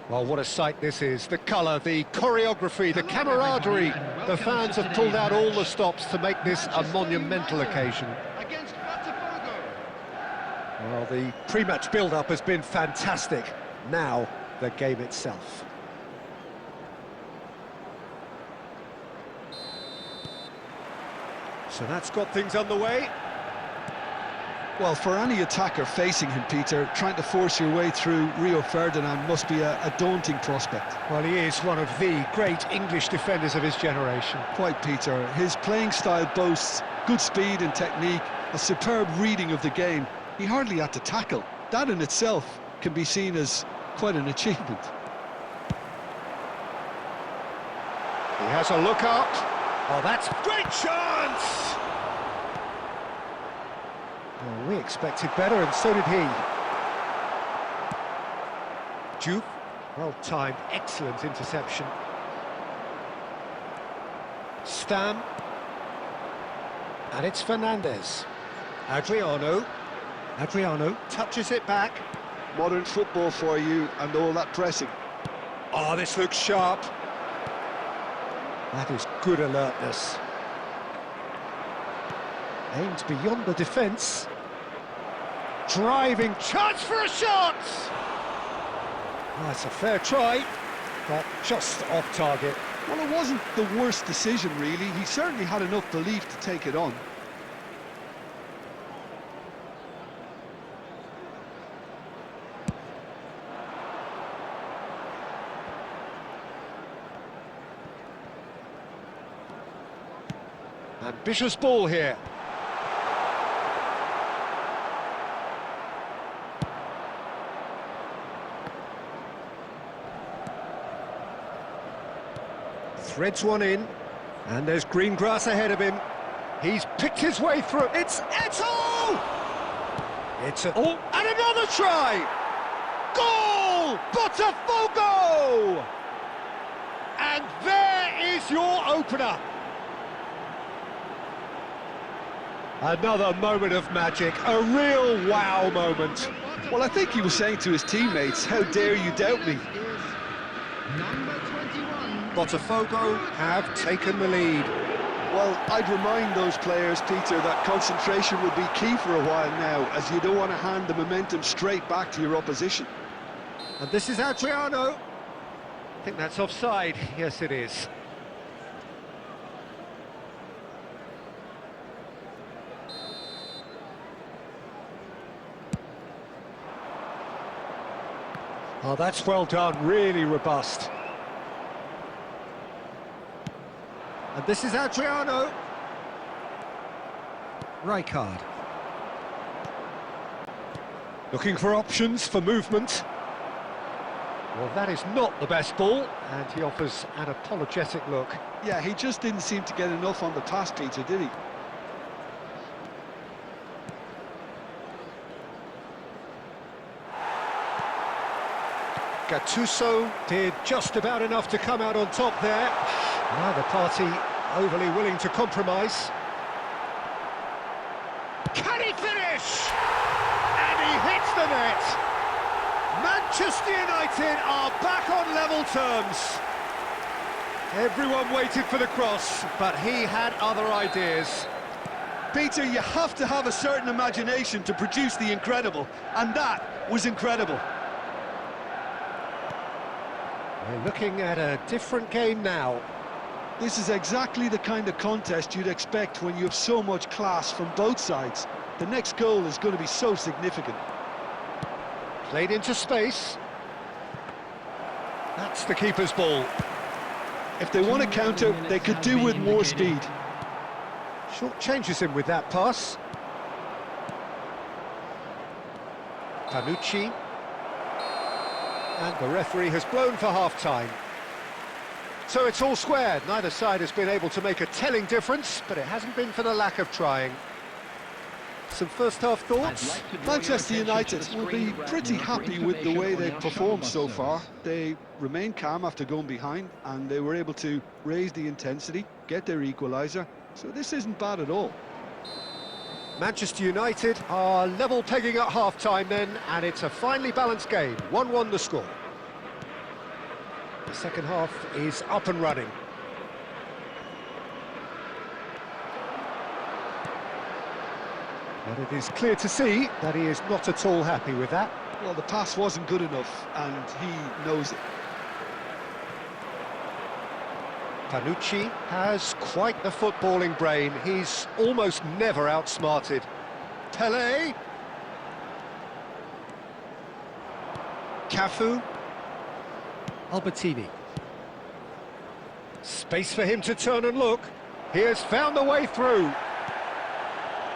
Well, what a sight this is. The colour, the choreography, the camaraderie. The fans have pulled out all the stops to make this a monumental occasion. Well, the pre-match build-up has been fantastic. Now, the game itself. So that's got things underway. Well, for any attacker facing him, Peter, trying to force your way through Rio Ferdinand must be a daunting prospect. Well, he is one of the great English defenders of his generation. Quite, Peter. His playing style boasts good speed and technique, a superb reading of the game. He hardly had to tackle. That in itself can be seen as quite an achievement. He has a look up. Oh, that's great chance! Well, we expected better, and so did he. Juve, well-timed, excellent interception. Stam. And it's Fernandez. Adriano touches it back. Modern football for you and all that pressing. Oh, this looks sharp. That is good alertness. Aimed beyond the defence. Driving chance for a shot! That's a fair try, but just off target. Well, it wasn't the worst decision, really. He certainly had enough belief to take it on. Ambitious ball here. Threads one in, and there's green grass ahead of him. He's picked his way through. It's Eto'o! And another try! Goal! Botafogo! And there is your opener. Another moment of magic, a real wow moment. Well, I think he was saying to his teammates, how dare you doubt me? Botafogo have taken the lead. Well, I'd remind those players, Peter, that concentration will be key for a while now, as you don't want to hand the momentum straight back to your opposition. And this is Adriano. I think that's offside. Yes, it is. Oh, that's well done, really robust. And this is Adriano. Rijkaard. Looking for options for movement. Well, that is not the best ball, and he offers an apologetic look. Yeah, he just didn't seem to get enough on the pass, Peter, did he? Gattuso did just about enough to come out on top there. Neither party overly willing to compromise. Can he finish? And he hits the net. Manchester United are back on level terms. Everyone waited for the cross, but he had other ideas. Peter, you have to have a certain imagination to produce the incredible, and that was incredible. We're looking at a different game now. This is exactly the kind of contest you'd expect when you have so much class from both sides. The next goal is going to be so significant. Played into space. That's the keeper's ball. If they want to counter, they could do with more speed. Short changes him with that pass. Panucci. And the referee has blown for half-time. So it's all squared. Neither side has been able to make a telling difference, but it hasn't been for the lack of trying. Some first-half thoughts? Manchester United will be pretty happy with the way they've performed so far. They remained calm after going behind, and they were able to raise the intensity, get their equaliser. So this isn't bad at all. Manchester United are level pegging at half-time then, and it's a finely balanced game. 1-1 the score. The second half is up and running. But it is clear to see that he is not at all happy with that. Well, the pass wasn't good enough, and he knows it. Panucci has quite the footballing brain. He's almost never outsmarted. Pelé. Cafu. Albertini. Space for him to turn and look. He has found the way through.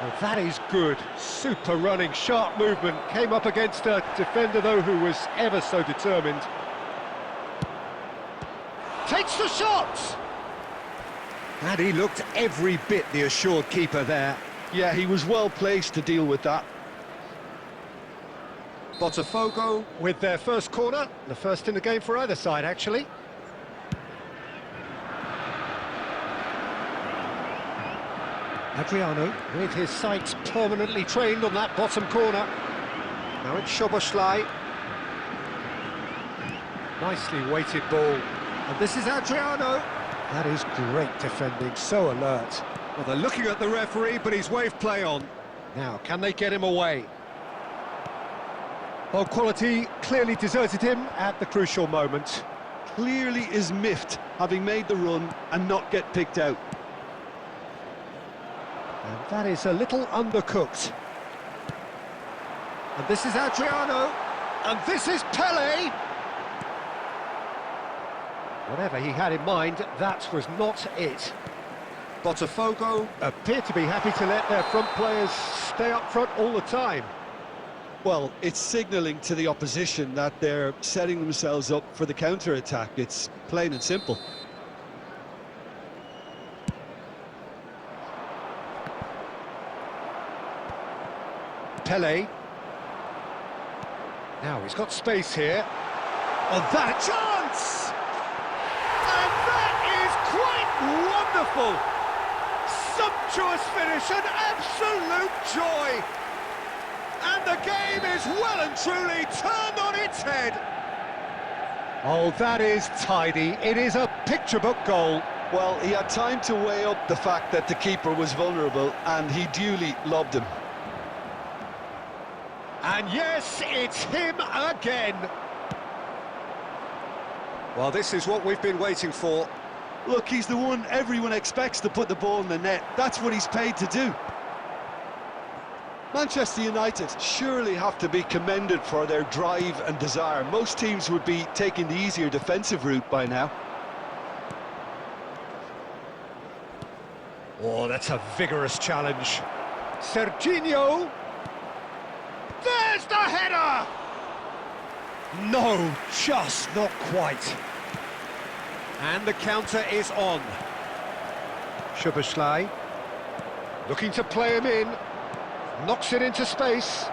Well, that is good. Super running, sharp movement. Came up against a defender, though, who was ever so determined. Takes the shot! And he looked every bit the assured keeper there. Yeah, he was well placed to deal with that. Botafogo with their first corner, the first in the game for either side, actually. Adriano with his sights permanently trained on that bottom corner. Now it's Szoboszlai. Nicely weighted ball. And this is Adriano. That is great defending, so alert. Well, they're looking at the referee, but he's waved play on. Now, can they get him away? Well, quality clearly deserted him at the crucial moment. Clearly is miffed, having made the run and not get picked out. And that is a little undercooked. And this is Adriano. And this is Pelé. Whatever he had in mind, that was not it. Botafogo appear to be happy to let their front players stay up front all the time. Well, it's signalling to the opposition that they're setting themselves up for the counter-attack. It's plain and simple. Pelé. Now he's got space here. Oh, that chance! And that is quite wonderful! Sumptuous finish, an absolute joy! And the game is well and truly turned on its head. Oh, that is tidy. It is a picture-book goal. Well, he had time to weigh up the fact that the keeper was vulnerable, and he duly lobbed him. And yes, it's him again. Well, this is what we've been waiting for. Look, he's the one everyone expects to put the ball in the net. That's what he's paid to do. Manchester United surely have to be commended for their drive and desire. Most teams would be taking the easier defensive route by now. Oh, that's a vigorous challenge. Serginho. There's the header! No, just not quite. And the counter is on. Szoboszlai looking to play him in. Knocks it into space.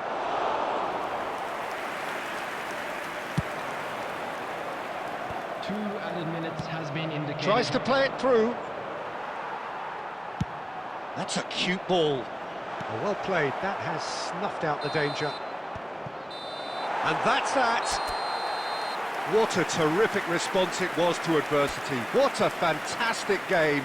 Two added minutes has been indicated. Tries to play it through. That's a cute ball. Oh, well played. That has snuffed out the danger. And that's that. What a terrific response it was to adversity. What a fantastic game.